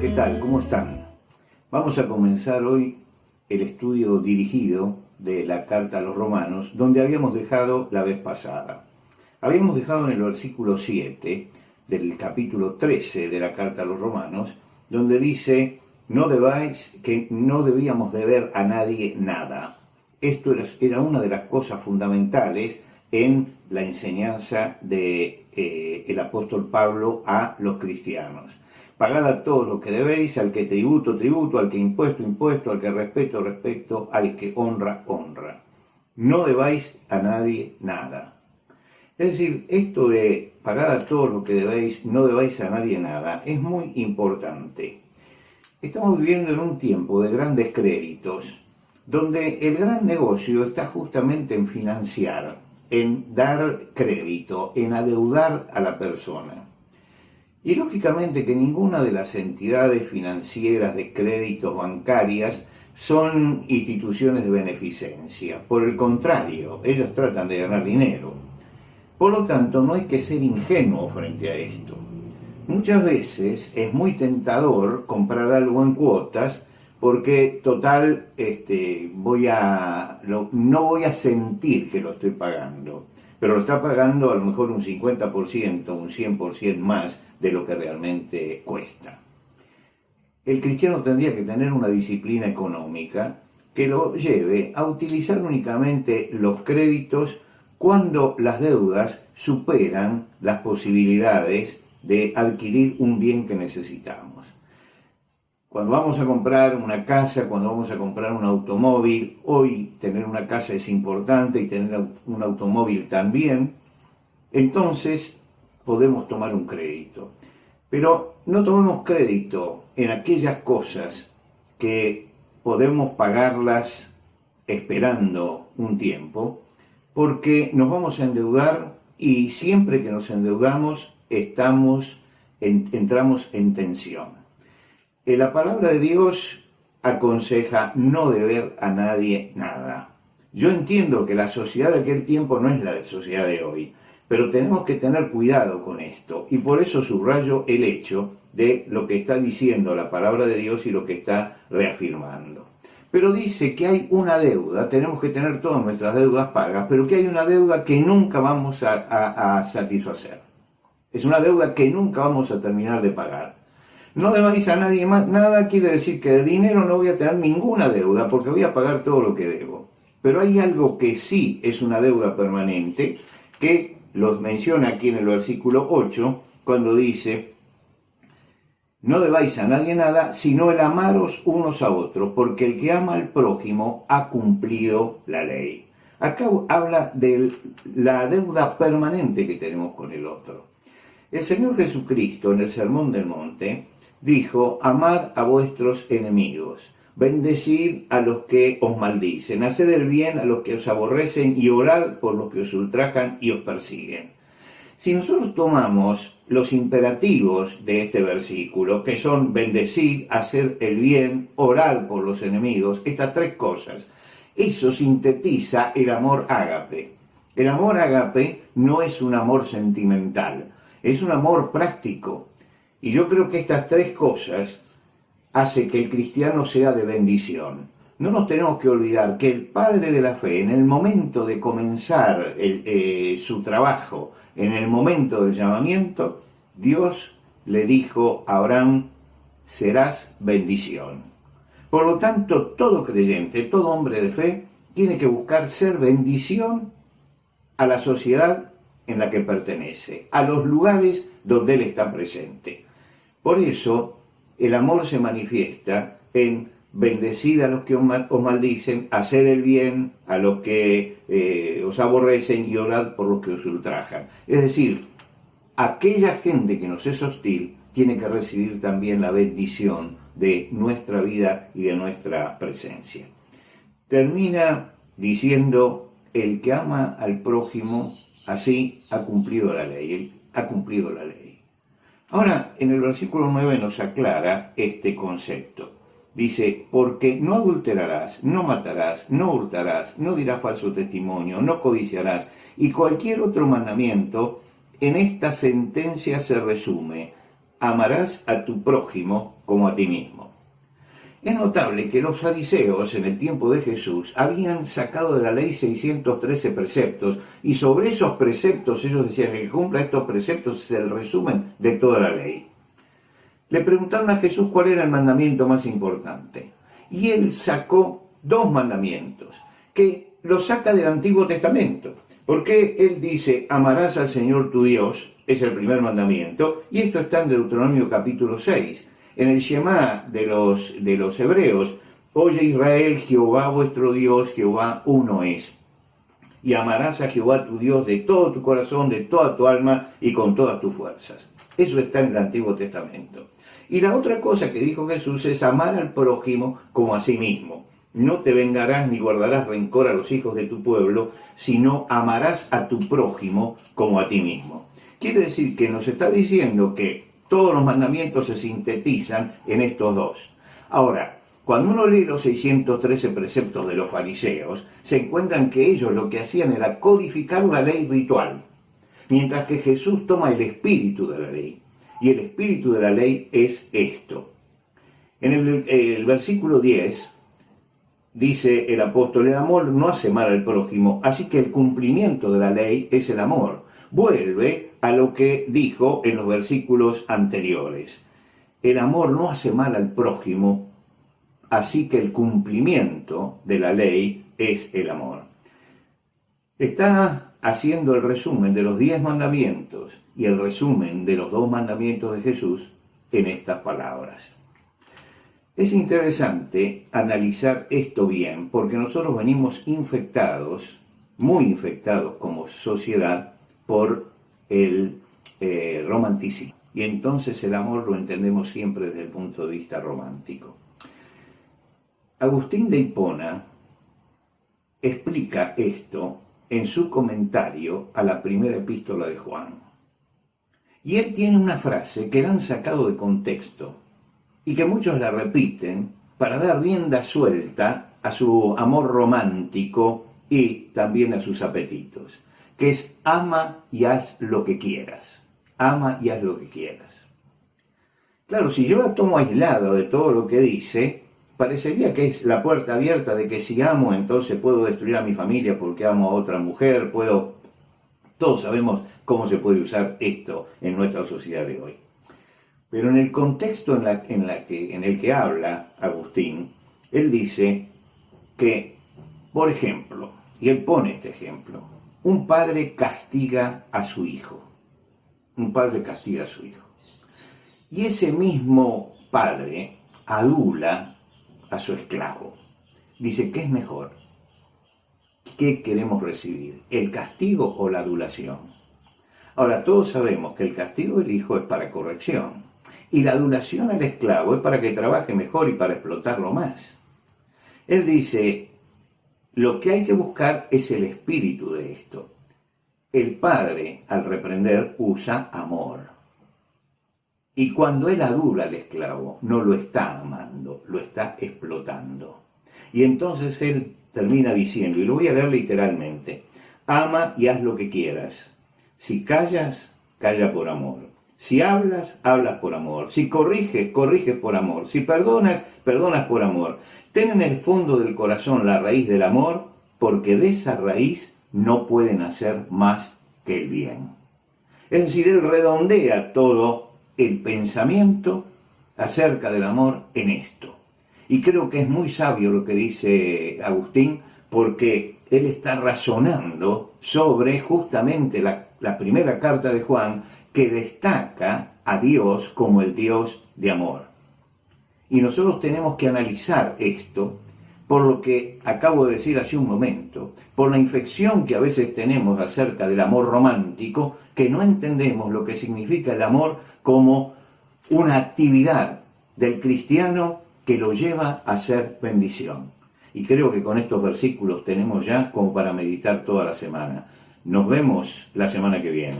¿Qué tal? ¿Cómo están? Vamos a comenzar hoy el estudio dirigido de la carta a los romanos, donde habíamos dejado la vez pasada. Habíamos dejado en el versículo 7 del capítulo 13 de la carta a los romanos, donde dice, que no debíamos deber a nadie nada. Esto era una de las cosas fundamentales en la enseñanza del apóstol Pablo a los cristianos. Pagad a todos lo que debéis, al que tributo, tributo, al que impuesto, impuesto, al que respeto, respeto, al que honra, honra. No debáis a nadie nada. Es decir, esto de pagad a todos lo que debéis, no debáis a nadie nada, es muy importante. Estamos viviendo en un tiempo de grandes créditos, donde el gran negocio está justamente en financiar, en dar crédito, en adeudar a la persona. Y lógicamente que ninguna de las entidades financieras de créditos bancarias son instituciones de beneficencia. Por el contrario, ellas tratan de ganar dinero. Por lo tanto, no hay que ser ingenuo frente a esto. Muchas veces es muy tentador comprar algo en cuotas porque total no voy a sentir que lo estoy pagando, pero lo está pagando a lo mejor un 50%, un 100% más de lo que realmente cuesta. El cristiano tendría que tener una disciplina económica que lo lleve a utilizar únicamente los créditos cuando las deudas superan las posibilidades de adquirir un bien que necesitamos. Cuando vamos a comprar una casa, cuando vamos a comprar un automóvil, hoy tener una casa es importante y tener un automóvil también, entonces podemos tomar un crédito. Pero no tomemos crédito en aquellas cosas que podemos pagarlas esperando un tiempo, porque nos vamos a endeudar y siempre que nos endeudamos entramos en tensión. La palabra de Dios aconseja no deber a nadie nada. Yo entiendo que la sociedad de aquel tiempo no es la sociedad de hoy, pero tenemos que tener cuidado con esto, y por eso subrayo el hecho de lo que está diciendo la palabra de Dios y lo que está reafirmando. Pero dice que hay una deuda, tenemos que tener todas nuestras deudas pagas, pero que hay una deuda que nunca vamos a satisfacer. Es una deuda que nunca vamos a terminar de pagar. No debáis a nadie más nada, quiere decir que de dinero no voy a tener ninguna deuda, porque voy a pagar todo lo que debo. Pero hay algo que sí es una deuda permanente, que los menciona aquí en el versículo 8, cuando dice, no debáis a nadie nada, sino el amaros unos a otros, porque el que ama al prójimo ha cumplido la ley. Acá habla de la deuda permanente que tenemos con el otro. El Señor Jesucristo, en el Sermón del Monte, dijo, amad a vuestros enemigos, bendecid a los que os maldicen, haced el bien a los que os aborrecen y orad por los que os ultrajan y os persiguen. Si nosotros tomamos los imperativos de este versículo, que son bendecid, hacer el bien, orad por los enemigos, estas tres cosas, eso sintetiza el amor ágape. El amor ágape no es un amor sentimental, es un amor práctico. Y yo creo que estas tres cosas hacen que el cristiano sea de bendición. No nos tenemos que olvidar que el padre de la fe, en el momento de comenzar su trabajo, en el momento del llamamiento, Dios le dijo a Abraham, serás bendición. Por lo tanto, todo creyente, todo hombre de fe, tiene que buscar ser bendición a la sociedad en la que pertenece, a los lugares donde él está presente. Por eso, el amor se manifiesta en bendecid a los que os maldicen, hacer el bien a los que os aborrecen y orad por los que os ultrajan. Es decir, aquella gente que nos es hostil tiene que recibir también la bendición de nuestra vida y de nuestra presencia. Termina diciendo, el que ama al prójimo, así ha cumplido la ley, él ha cumplido la ley. Ahora, en el versículo 9 nos aclara este concepto. Dice, porque no adulterarás, no matarás, no hurtarás, no dirás falso testimonio, no codiciarás, y cualquier otro mandamiento en esta sentencia se resume: amarás a tu prójimo como a ti mismo. Es notable que los fariseos en el tiempo de Jesús habían sacado de la ley 613 preceptos, y sobre esos preceptos ellos decían que cumpla estos preceptos es el resumen de toda la ley. Le preguntaron a Jesús cuál era el mandamiento más importante, y él sacó dos mandamientos, que los saca del Antiguo Testamento, porque él dice: amarás al Señor tu Dios, es el primer mandamiento, y esto está en Deuteronomio capítulo 6. En el Shema de los hebreos: oye Israel, Jehová vuestro Dios, Jehová uno es. Y amarás a Jehová tu Dios de todo tu corazón, de toda tu alma y con todas tus fuerzas. Eso está en el Antiguo Testamento. Y la otra cosa que dijo Jesús es amar al prójimo como a sí mismo. No te vengarás ni guardarás rencor a los hijos de tu pueblo, sino amarás a tu prójimo como a ti mismo. Quiere decir que nos está diciendo que todos los mandamientos se sintetizan en estos dos. Ahora, cuando uno lee los 613 preceptos de los fariseos, se encuentran que ellos lo que hacían era codificar la ley ritual, mientras que Jesús toma el espíritu de la ley. Y el espíritu de la ley es esto. En el versículo 10 dice el apóstol: el amor no hace mal al prójimo, así que el cumplimiento de la ley es el amor. Vuelve a lo que dijo en los versículos anteriores. El amor no hace mal al prójimo, así que el cumplimiento de la ley es el amor. Está haciendo el resumen de los 10 mandamientos y el resumen de los 2 mandamientos de Jesús en estas palabras. Es interesante analizar esto bien, porque nosotros venimos infectados, muy infectados como sociedad, por el romanticismo. Y entonces el amor lo entendemos siempre desde el punto de vista romántico. Agustín de Hipona explica esto en su comentario a la primera epístola de Juan. Y él tiene una frase que la han sacado de contexto y que muchos la repiten para dar rienda suelta a su amor romántico y también a sus apetitos, que es: ama y haz lo que quieras. Ama y haz lo que quieras. Claro, si yo la tomo aislada de todo lo que dice, parecería que es la puerta abierta de que si amo, entonces puedo destruir a mi familia porque amo a otra mujer, Todos sabemos cómo se puede usar esto en nuestra sociedad de hoy. Pero en el contexto en el que habla Agustín, él dice que, por ejemplo, y él pone este ejemplo: un padre castiga a su hijo. Un padre castiga a su hijo. Y ese mismo padre adula a su esclavo. Dice: ¿qué es mejor? ¿Qué queremos recibir? ¿El castigo o la adulación? Ahora, todos sabemos que el castigo del hijo es para corrección, y la adulación al esclavo es para que trabaje mejor y para explotarlo más. Él dice: lo que hay que buscar es el espíritu de esto. El padre, al reprender, usa amor. Y cuando él adula al esclavo, no lo está amando, lo está explotando. Y entonces él termina diciendo, y lo voy a leer literalmente: ama y haz lo que quieras. Si callas, calla por amor. Si hablas, hablas por amor. Si corriges, corriges por amor. Si perdonas, perdonas por amor. Ten en el fondo del corazón la raíz del amor, porque de esa raíz no pueden hacer más que el bien. Es decir, él redondea todo el pensamiento acerca del amor en esto. Y creo que es muy sabio lo que dice Agustín, porque él está razonando sobre justamente la primera carta de Juan, que destaca a Dios como el Dios de amor. Y nosotros tenemos que analizar esto por lo que acabo de decir hace un momento, por la infección que a veces tenemos acerca del amor romántico, que no entendemos lo que significa el amor como una actividad del cristiano que lo lleva a ser bendición. Y creo que con estos versículos tenemos ya como para meditar toda la semana. Nos vemos la semana que viene.